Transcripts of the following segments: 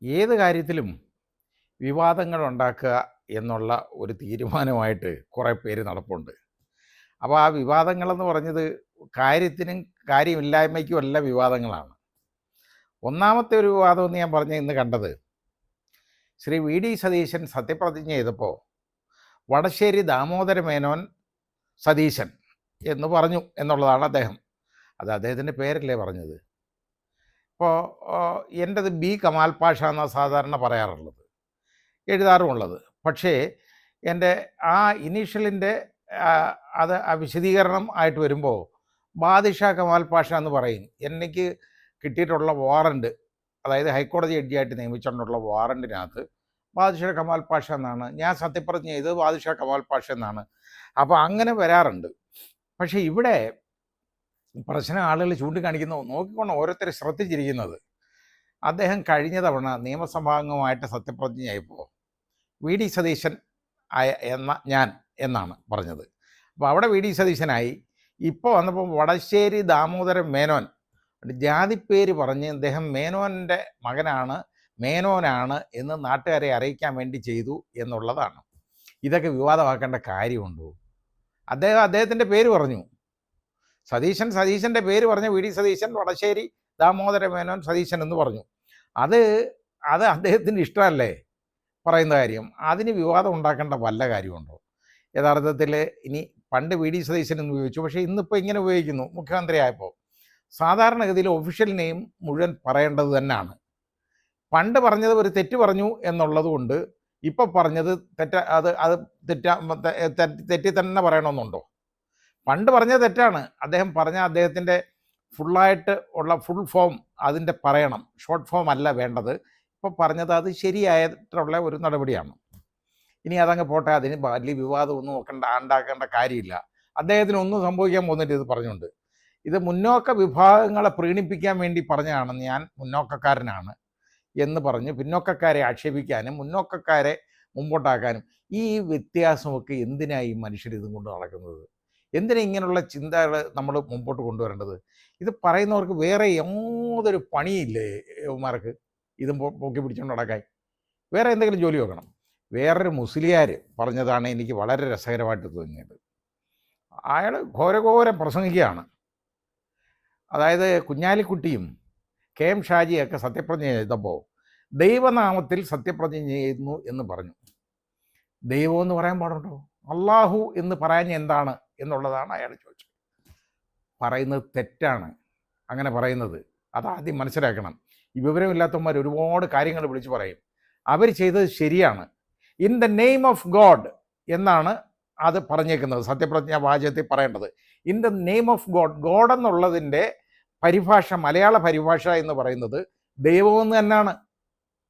ഏത് കാര്യത്തിലും വിവാദങ്ങൾ ഉണ്ടാക്കുക എന്നുള്ള ഒരു തീരുമാനമായിട്ട് കുറേ പേര് നടപ്പുണ്ട്. അപ്പോൾ ആ വിവാദങ്ങളെന്ന് പറഞ്ഞത് കാര്യത്തിനും കാര്യമില്ലായ്മയ്ക്കും അല്ല വിവാദങ്ങളാണ്. ഒന്നാമത്തെ ഒരു വിവാദമെന്ന് ഞാൻ പറഞ്ഞ ഇന്ന് കണ്ടത്, ശ്രീ വി ഡി സതീശൻ സത്യപ്രതിജ്ഞ ചെയ്തപ്പോൾ വടശ്ശേരി ദാമോദര മേനോൻ സതീശൻ എന്ന് പറഞ്ഞു എന്നുള്ളതാണ് അദ്ദേഹം. അത് അദ്ദേഹത്തിൻ്റെ പേരല്ലേ പറഞ്ഞത്. ഇപ്പോൾ എൻ്റെത് ബി കമാൽ പാഷ എന്നാണ് സാധാരണ പറയാറുള്ളത്, എഴുതാറുമുള്ളത്. പക്ഷേ എൻ്റെ ആ ഇനീഷ്യലിൻ്റെ അത് ആ വിശദീകരണം ആയിട്ട് വരുമ്പോൾ ബാദിഷ കമാൽ പാഷ എന്ന് പറയും. എനിക്ക് കിട്ടിയിട്ടുള്ള വാറണ്ട്, അതായത് ഹൈക്കോടതി ജഡ്ജിയായിട്ട് നിയമിച്ചുകൊണ്ടുള്ള വാറണ്ടിനകത്ത് ബാദിഷ കമാൽ പാഷ എന്നാണ്. ഞാൻ സത്യപ്രതിജ്ഞ ചെയ്തത് ബാദിഷ കമാൽ പാഷ എന്നാണ്. അപ്പോൾ അങ്ങനെ വരാറുണ്ട്. പക്ഷേ ഇവിടെ പ്രശ്നം ആളുകൾ ചൂണ്ടിക്കാണിക്കുന്നു, നോക്കിക്കൊണ്ട് ഓരോരുത്തർ ശ്രദ്ധിച്ചിരിക്കുന്നത്, അദ്ദേഹം കഴിഞ്ഞ തവണ നിയമസഭാംഗമായിട്ട് സത്യപ്രതിജ്ഞയായപ്പോൾ വി ഡി സതീശൻ ഞാൻ എന്നാണ് പറഞ്ഞത്. അപ്പോൾ അവിടെ വി ഡി സതീശനായി. ഇപ്പോൾ വന്നപ്പോൾ വടശ്ശേരി ദാമോദരൻ മേനോൻ ജാതിപ്പേര് പറഞ്ഞ് അദ്ദേഹം മേനോൻ്റെ മകനാണ്, മേനോനാണ് എന്ന് നാട്ടുകാരെ അറിയിക്കാൻ വേണ്ടി ചെയ്തു എന്നുള്ളതാണ്. ഇതൊക്കെ വിവാദമാക്കേണ്ട കാര്യമുണ്ടോ? അദ്ദേഹത്തിൻ്റെ പേര് പറഞ്ഞു, സതീശൻ്റെ പേര് പറഞ്ഞ വി ഡി സതീശൻ വടശ്ശേരി ദാമോദര മേനോൻ സതീശൻ എന്ന് പറഞ്ഞു. അത് അദ്ദേഹത്തിൻ്റെ ഇഷ്ടമല്ലേ പറയുന്ന കാര്യം. അതിന് വിവാദം ഉണ്ടാക്കേണ്ട വല്ല കാര്യമുണ്ടോ? യഥാർത്ഥത്തിൽ ഇനി പണ്ട് വി ഡി സതീശൻ എന്ന് ഉപയോഗിച്ചു, പക്ഷേ ഇന്നിപ്പോൾ ഇങ്ങനെ ഉപയോഗിക്കുന്നു മുഖ്യമന്ത്രിയായപ്പോൾ. സാധാരണഗതിയിൽ ഒഫീഷ്യൽ നെയിം മുഴുവൻ പറയേണ്ടത് തന്നെയാണ്. പണ്ട് പറഞ്ഞത് ഒരു തെറ്റ് പറഞ്ഞു എന്നുള്ളത് കൊണ്ട് ഇപ്പോൾ പറഞ്ഞത് തെറ്റി തന്നെ പറയണമെന്നുണ്ടോ? പണ്ട് പറഞ്ഞത് തെറ്റാണ്. അദ്ദേഹം പറഞ്ഞ അദ്ദേഹത്തിൻ്റെ ഫുള്ളായിട്ട് ഉള്ള ഫുൾ ഫോം അതിൻ്റെ പറയണം, ഷോർട്ട് ഫോം അല്ല വേണ്ടത്. ഇപ്പോൾ പറഞ്ഞത് അത് ശരിയായിട്ടുള്ള ഒരു നടപടിയാണ്. ഇനി അതങ്ങ് പോട്ടെ, അതിന് വലിയ വിവാദമൊന്നും ഉണ്ടാക്കേണ്ട കാര്യമില്ല. അദ്ദേഹത്തിനൊന്നും സംഭവിക്കാൻ പോകുന്നില്ല ഇത് പറഞ്ഞുകൊണ്ട്. ഇത് മുന്നോക്ക വിഭാഗങ്ങളെ പ്രീണിപ്പിക്കാൻ വേണ്ടി പറഞ്ഞതാണ്, ഞാൻ മുന്നോക്കക്കാരനാണ് എന്ന് പറഞ്ഞ് പിന്നോക്കക്കാരെ ആക്ഷേപിക്കാനും മുന്നോക്കക്കാരെ മുമ്പോട്ടാക്കാനും. ഈ വ്യത്യാസമൊക്കെ എന്തിനായി മനുഷ്യർ ഇതും കൊണ്ട് നടക്കുന്നത്? എന്തിനാ ഇങ്ങനെയുള്ള ചിന്തകൾ നമ്മൾ മുമ്പോട്ട് കൊണ്ടുവരേണ്ടത്? ഇത് പറയുന്നവർക്ക് വേറെ യാതൊരു പണിയില്ലേ ഇവന്മാർക്ക് ഇതും പൊക്കി പിടിച്ചുകൊണ്ട് നടക്കാൻ? വേറെ എന്തെങ്കിലും ജോലി നോക്കണം. വേറൊരു മുസ്ലിയാർ പറഞ്ഞതാണ് എനിക്ക് വളരെ രസകരമായിട്ട് തോന്നിയത്. അയാൾ ഘോരഘോരം പ്രസംഗിക്കുകയാണ്. അതായത് കുഞ്ഞാലിക്കുട്ടിയും കെ എം ഷാജിയൊക്കെ സത്യപ്രതിജ്ഞ ചെയ്തപ്പോൾ ദൈവനാമത്തിൽ സത്യപ്രതിജ്ഞ ചെയ്യുന്നു എന്ന് പറഞ്ഞു. ദൈവം എന്ന് പറയാൻ പാടുണ്ടോ? അള്ളാഹു എന്ന് പറയാൻ എന്താണ് എന്നുള്ളതാണ് അയാൾ ചോദിച്ചത്. പറയുന്നത് തെറ്റാണ് അങ്ങനെ പറയുന്നത്. അതാദ്യം മനസ്സിലാക്കണം. ഈ വിവരമില്ലാത്തവന്മാർ ഒരുപാട് കാര്യങ്ങൾ വിളിച്ചു പറയും. അവർ ചെയ്തത് ശരിയാണ്. In the name of God എന്നാണ് അത് പറഞ്ഞേക്കുന്നത്. സത്യപ്രതിജ്ഞ വാചകത്തിൽ പറയേണ്ടത് in the name of God. God എന്നുള്ളതിൻ്റെ പരിഭാഷ, മലയാള പരിഭാഷ എന്ന് പറയുന്നത് ദൈവമെന്ന് തന്നെയാണ്,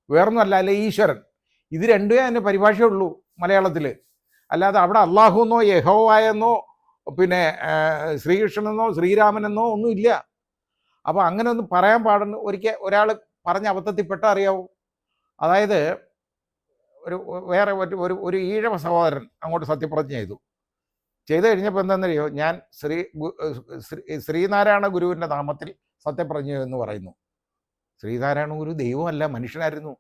വേറൊന്നുമല്ല. അല്ലെ ഈശ്വരൻ. ഇത് രണ്ടുമേ അതിൻ്റെ പരിഭാഷയുള്ളൂ മലയാളത്തിൽ. അല്ലാതെ അവിടെ അള്ളാഹു എന്നോ യഹോവയെന്നോ പിന്നെ ശ്രീകൃഷ്ണനെന്നോ ശ്രീരാമനെന്നോ ഒന്നുമില്ല. അപ്പോൾ അങ്ങനെ ഒന്നും പറയാൻ പാടുന്നു. ഒരിക്കൽ ഒരാൾ പറഞ്ഞ അബദ്ധത്തിൽപ്പെട്ട അറിയാവൂ. അതായത് വേറെ ഒരു ഈഴവ സഹോദരൻ അങ്ങോട്ട് സത്യപ്രതിജ്ഞ ചെയ്തു കഴിഞ്ഞപ്പോൾ എന്താണെന്നറിയോ, ഞാൻ ശ്രീനാരായണ ഗുരുവിൻ്റെ നാമത്തിൽ സത്യപ്രതിജ്ഞ എന്ന് പറയുന്നു. ശ്രീനാരായണ ഗുരു ദൈവമല്ല, മനുഷ്യനായിരുന്നു.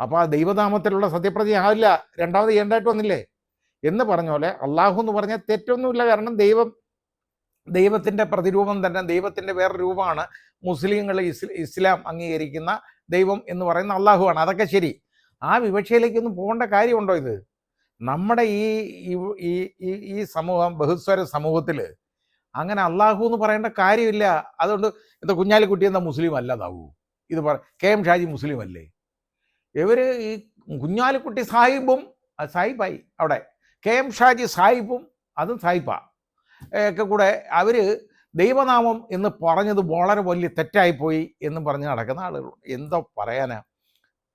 അപ്പോൾ ആ ദൈവനാമത്തിലുള്ള സത്യപ്രതിജ്ഞ ആവില്ല, രണ്ടാമത് ചെയ്യേണ്ടതായിട്ട് വന്നില്ലേ എന്ന് പറഞ്ഞ പോലെ അള്ളാഹു എന്ന് പറഞ്ഞാൽ തെറ്റൊന്നുമില്ല. കാരണം ദൈവത്തിൻ്റെ പ്രതിരൂപം തന്നെ, ദൈവത്തിൻ്റെ വേറെ രൂപമാണ് മുസ്ലിങ്ങൾ ഇസ്ലാം അംഗീകരിക്കുന്ന ദൈവം എന്ന് പറയുന്ന അള്ളാഹുവാണ്. അതൊക്കെ ശരി. ആ വിവക്ഷയിലേക്കൊന്നും പോകേണ്ട കാര്യമുണ്ടോ? ഇത് നമ്മുടെ ഈ സമൂഹം, ബഹുസ്വര സമൂഹത്തിൽ അങ്ങനെ അള്ളാഹു എന്ന് പറയേണ്ട കാര്യമില്ല. അതുകൊണ്ട് എന്താ കുഞ്ഞാലിക്കുട്ടി എന്താ മുസ്ലിം അല്ലതാവൂ? ഇത് കെ എം ഷാജി മുസ്ലിം അല്ലേ? ഇവർ ഈ കുഞ്ഞാലിക്കുട്ടി സാഹിബും സാഹിബായി, അവിടെ കെ എം ഷാജി സാഹിബും അതും സാഹിബാ ഒക്കെ കൂടെ അവർ ദൈവനാമം എന്ന് പറഞ്ഞത് വളരെ വലിയ തെറ്റായിപ്പോയി എന്ന് പറഞ്ഞ് നടക്കുന്ന ആളുകളുണ്ട്. എന്തോ പറയാനാ,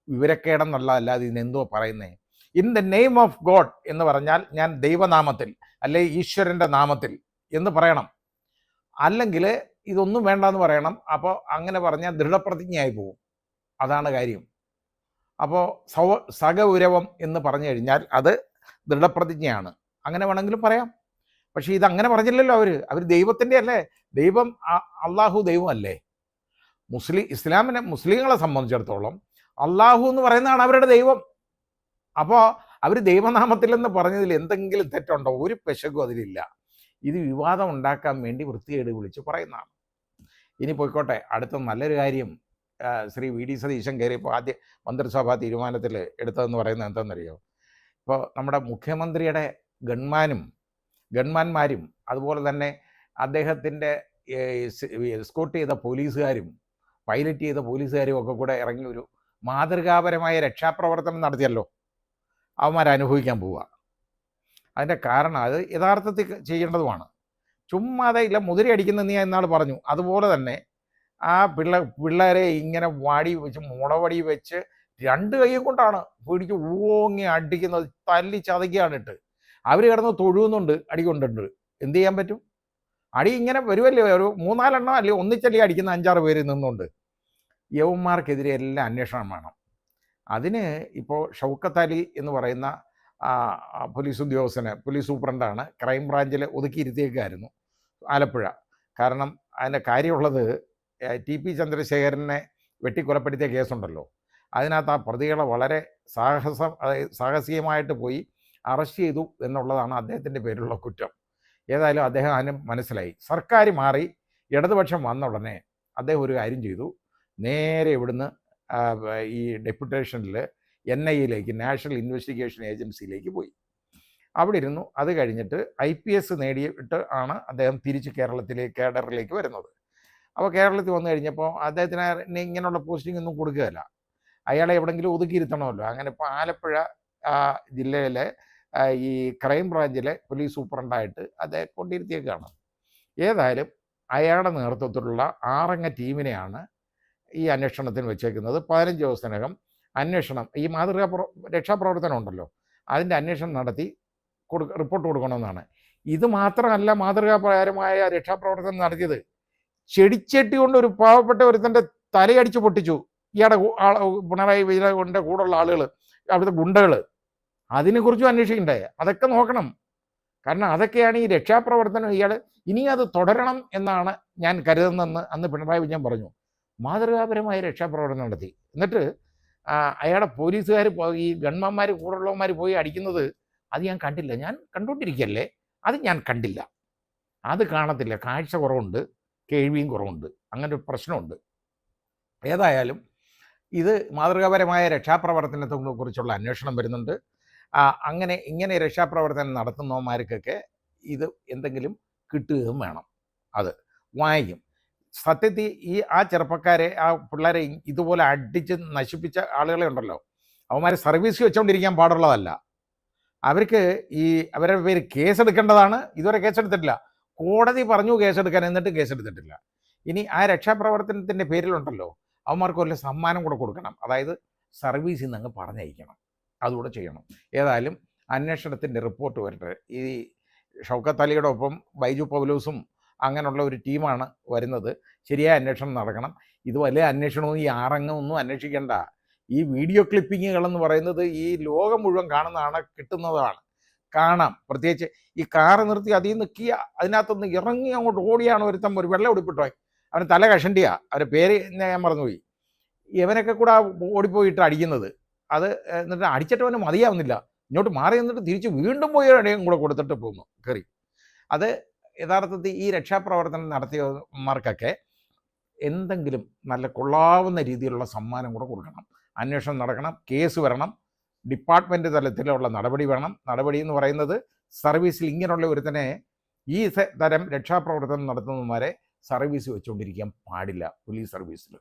വിവരക്കേടെന്നുള്ള അല്ലാതെ ഇതിനെന്തോ പറയുന്നേ. In the name of God എന്ന് പറഞ്ഞാൽ ഞാൻ ദൈവനാമത്തിൽ അല്ലെ ഈശ്വരൻ്റെ നാമത്തിൽ എന്ന് പറയണം. അല്ലെങ്കിൽ ഇതൊന്നും വേണ്ടെന്ന് പറയണം. അപ്പോൾ അങ്ങനെ പറഞ്ഞാൽ ദൃഢപ്രതിജ്ഞയായി പോകും. അതാണ് കാര്യം. അപ്പോൾ സഗൗരവം എന്ന് പറഞ്ഞു കഴിഞ്ഞാൽ അത് ദൃഢപ്രതിജ്ഞയാണ്. അങ്ങനെ വേണമെങ്കിലും പറയാം. പക്ഷേ ഇതങ്ങനെ പറഞ്ഞില്ലല്ലോ. അവർ ദൈവത്തിൻ്റെ അല്ലേ, ദൈവം അള്ളാഹു ദൈവമല്ലേ. മുസ്ലിങ്ങളെ സംബന്ധിച്ചിടത്തോളം അള്ളാഹു എന്ന് പറയുന്നതാണ് അവരുടെ ദൈവം. അപ്പോൾ അവർ ദൈവനാമത്തിലെന്ന് പറഞ്ഞതിൽ എന്തെങ്കിലും തെറ്റുണ്ടോ? ഒരു പെശകും അതിലില്ല. ഇത് വിവാദം ഉണ്ടാക്കാൻ വേണ്ടി വൃത്തികേട് വിളിച്ച് പറയുന്നതാണ്. ഇനി പോയിക്കോട്ടെ, അടുത്ത നല്ലൊരു കാര്യം ശ്രീ വി ഡി സതീശൻ കയറിയപ്പോൾ ആദ്യ മന്ത്രിസഭാ തീരുമാനത്തിൽ എടുത്തതെന്ന് പറയുന്നത് എന്താണെന്നറിയോ? ഇപ്പോൾ നമ്മുടെ മുഖ്യമന്ത്രിയുടെ ഗൺമാന്മാരും അതുപോലെ തന്നെ അദ്ദേഹത്തിൻ്റെ എസ്കോർട്ട് ചെയ്ത പോലീസുകാരും പൈലറ്റ് ചെയ്ത പോലീസുകാരും ഒക്കെ കൂടെ ഇറങ്ങി ഒരു മാതൃകാപരമായ രക്ഷാപ്രവർത്തനം നടത്തിയല്ലോ. അവന്മാരനുഭവിക്കാൻ പോവുക. അതിൻ്റെ കാരണം അത് യഥാർത്ഥത്തിൽ ചെയ്യേണ്ടതുമാണ്. ചുമ്മാതെ ഇല്ല മുതിരി അടിക്കുന്ന നീ എന്നാൾ പറഞ്ഞു. അതുപോലെ തന്നെ ആ പിള്ളേരെ ഇങ്ങനെ വാടി വെച്ച് മുളവടി വെച്ച് 2 കൈയും കൊണ്ടാണ് പിടിച്ച് ഊങ്ങി അടിക്കുന്നത്, തല്ലി ചതയ്ക്കുകയാണ് ഇട്ട്. അവർ കിടന്ന് തൊഴുന്നുണ്ട്, അടി കൊണ്ടുണ്ട്. എന്ത് ചെയ്യാൻ പറ്റും? അടി ഇങ്ങനെ വരുമല്ലേ, ഒരു 3-4 എണ്ണം അല്ലേ ഒന്നിച്ചല്ലേ അടിക്കുന്ന 5-6 പേര് നിന്നുകൊണ്ട്. യവന്മാർക്കെതിരെ എല്ലാം അന്വേഷണം വേണം. അതിന് ഇപ്പോൾ ഷൗക്കത്ത് അലി എന്ന് പറയുന്ന പോലീസ് ഉദ്യോഗസ്ഥന്, പോലീസ് സൂപ്രണ്ടാണ്, ക്രൈം ബ്രാഞ്ചിൽ ഒതുക്കിയിരുത്തിയേക്കായിരുന്നു ആലപ്പുഴ. കാരണം അതിൻ്റെ കാര്യമുള്ളത് TP ചന്ദ്രശേഖരനെ വെട്ടിക്കൊലപ്പെടുത്തിയ കേസുണ്ടല്ലോ, അതിനകത്ത് ആ പ്രതികളെ വളരെ സാഹസികമായിട്ട് പോയി അറസ്റ്റ് ചെയ്തു എന്നുള്ളതാണ് അദ്ദേഹത്തിൻ്റെ പേരിലുള്ള കുറ്റം. ഏതായാലും അദ്ദേഹം അതിന് മനസ്സിലായി. സർക്കാർ മാറി ഇടതുപക്ഷം വന്ന ഉടനെ അദ്ദേഹം ഒരു കാര്യം ചെയ്തു. നേരെ ഇവിടുന്ന് ഈ ഡെപ്യൂട്ടേഷനിൽ NIA-യിലേക്ക്, നാഷണൽ ഇൻവെസ്റ്റിഗേഷൻ ഏജൻസിയിലേക്ക് പോയി. അവിടെ ഇരുന്നു. അത് കഴിഞ്ഞിട്ട് IPS നേടിയിട്ട് ആണ് അദ്ദേഹം തിരിച്ച് കേഡറിലേക്ക് വരുന്നത്. അപ്പോൾ കേരളത്തിൽ വന്നു കഴിഞ്ഞപ്പോൾ അദ്ദേഹത്തിന് ഇങ്ങനെയുള്ള പോസ്റ്റിംഗ് ഒന്നും കൊടുക്കുകയില്ല. അയാളെ എവിടെയെങ്കിലും ഒതുക്കിയിരുത്തണമല്ലോ. അങ്ങനെ ഇപ്പോൾ ആലപ്പുഴ ജില്ലയിലെ ഈ ക്രൈം ബ്രാഞ്ചിലെ പോലീസ് സൂപ്രണ്ടായിട്ട് അദ്ദേഹം കൊണ്ടിരുത്തിയേക്കാണ്. ഏതായാലും അയാളുടെ നേതൃത്വത്തിലുള്ള 6 അംഗ ടീമിനെയാണ് ഈ അന്വേഷണത്തിന് വെച്ചേക്കുന്നത്. 15 ദിവസത്തിനകം അന്വേഷണം, ഈ രക്ഷാപ്രവർത്തനം ഉണ്ടല്ലോ, അതിൻ്റെ അന്വേഷണം നടത്തി റിപ്പോർട്ട് കൊടുക്കണമെന്നാണ്. ഇത് മാത്രമല്ല മാതൃകാപരമായ രക്ഷാപ്രവർത്തനം നടത്തിയത്. ചെടിച്ചട്ടി കൊണ്ട് ഒരു പാവപ്പെട്ട ഒരുത്തൻ്റെ തലയടിച്ച് പൊട്ടിച്ചു ഇയാളുടെ പിണറായി വിജയൻ്റെ കൂടെയുള്ള ആളുകൾ, അവിടുത്തെ ഗുണ്ടകൾ. അതിനെക്കുറിച്ചും അന്വേഷിക്കണ്ടേ? അതൊക്കെ നോക്കണം. കാരണം അതൊക്കെയാണ് ഈ രക്ഷാപ്രവർത്തനം. ഇയാൾ ഇനി അത് തുടരണം എന്നാണ് ഞാൻ കരുതുന്നതെന്ന് അന്ന് പിണറായി വിജയൻ പറഞ്ഞു. മാതൃകാപരമായ രക്ഷാപ്രവർത്തനം നടത്തി. എന്നിട്ട് അയാളുടെ പോലീസുകാർ, ഈ ഗൺമാന്മാർ, കൂടെയുള്ളവന്മാർ പോയി അടിക്കുന്നത് അത് ഞാൻ കണ്ടില്ല. ഞാൻ കണ്ടുകൊണ്ടിരിക്കുകയല്ലേ, അത് ഞാൻ കണ്ടില്ല, അത് കാണത്തില്ല. കാഴ്ച കുറവുണ്ട്, കേൾവിയും കുറവുണ്ട്, അങ്ങനെ ഒരു പ്രശ്നമുണ്ട്. ഏതായാലും ഇത് മാതൃകാപരമായ രക്ഷാപ്രവർത്തനത്തെ കുറിച്ചുള്ള അന്വേഷണം വരുന്നുണ്ട്. ഇങ്ങനെ രക്ഷാപ്രവർത്തനം നടത്തുന്നവന്മാർക്കൊക്കെ ഇത് എന്തെങ്കിലും കിട്ടുകയും വേണം. അത് വായിക്കും. സത്യത്തിൽ ആ ചെറുപ്പക്കാരെ, ആ പിള്ളേരെ ഇതുപോലെ അടിച്ച് നശിപ്പിച്ച ആളുകളെ ഉണ്ടല്ലോ, അവന്മാരെ സർവീസ് വെച്ചുകൊണ്ടിരിക്കാൻ പാടുള്ളതല്ല. അവർക്ക് അവരുടെ പേര് കേസെടുക്കേണ്ടതാണ്. ഇതുവരെ കേസെടുത്തിട്ടില്ല. കോടതി പറഞ്ഞു കേസെടുക്കാൻ, എന്നിട്ട് കേസെടുത്തിട്ടില്ല. ഇനി ആ രക്ഷാപ്രവർത്തനത്തിൻ്റെ പേരിലുണ്ടല്ലോ, അവന്മാർക്ക് വല്ല സമ്മാനം കൂടെ കൊടുക്കണം. അതായത് സർവീസിൽ നിന്ന് അങ്ങ് പറഞ്ഞയക്കണം. അതുകൂടെ ചെയ്യണം. ഏതായാലും അന്വേഷണത്തിൻ്റെ റിപ്പോർട്ട് വരട്ടെ. ഈ ഷൗക്കത്ത് അലിയുടെ ഒപ്പം ബൈജു പൗലോസും അങ്ങനെയുള്ള ഒരു ടീമാണ് വരുന്നത്. ശരിയായ അന്വേഷണം നടക്കണം. ഇത് വലിയ അന്വേഷണവും ഈ 6 അംഗമൊന്നും അന്വേഷിക്കേണ്ട. ഈ വീഡിയോ ക്ലിപ്പിങ്ങുകളെന്ന് പറയുന്നത് ഈ ലോകം മുഴുവൻ കാണുന്നതാണ്, കിട്ടുന്നതാണ്, കാണാം. പ്രത്യേകിച്ച് ഈ കാറ് നിർത്തി അതിൽ നിൽക്കിയ അതിനകത്തൊന്ന് ഇറങ്ങി അങ്ങോട്ട് ഓടിയാണ് ഒരുത്തം, ഒരു വെള്ളം ഉടുപ്പിട്ടോ, അവന് തല കഷണ്ടിയാ, അവരുടെ പേര് ഞാൻ മറന്നുപോയി. ഇവനൊക്കെ കൂടെ ഓടിപ്പോയിട്ട് അടിക്കുന്നത്. അത് എന്നിട്ട് അടിച്ചിട്ട് അവന് മതിയാവുന്നില്ല, ഇങ്ങോട്ട് മാറി നിന്നിട്ട് തിരിച്ച് വീണ്ടും പോയി അടിയും കൂടെ കൊടുത്തിട്ട് പോകുന്നു കയറി. അത് യഥാർത്ഥത്തിൽ ഈ രക്ഷാപ്രവർത്തനം നടത്തിയവർക്കൊക്കെ എന്തെങ്കിലും നല്ല കൊള്ളാവുന്ന രീതിയിലുള്ള സമ്മാനം കൂടെ കൊടുക്കണം. അന്വേഷണം നടക്കണം, കേസ് വരണം, ഡിപ്പാർട്ട്മെൻറ്റ് തലത്തിലുള്ള നടപടി വേണം. നടപടി എന്ന് പറയുന്നത് സർവീസിൽ ഇങ്ങനെയുള്ള ഒരുത്തനെ, ഈ തരം രക്ഷാപ്രവർത്തനം നടത്തുന്നവന്മാരെ സർവീസ് വെച്ചുകൊണ്ടിരിക്കാൻ പാടില്ല പോലീസ് സർവീസിൽ.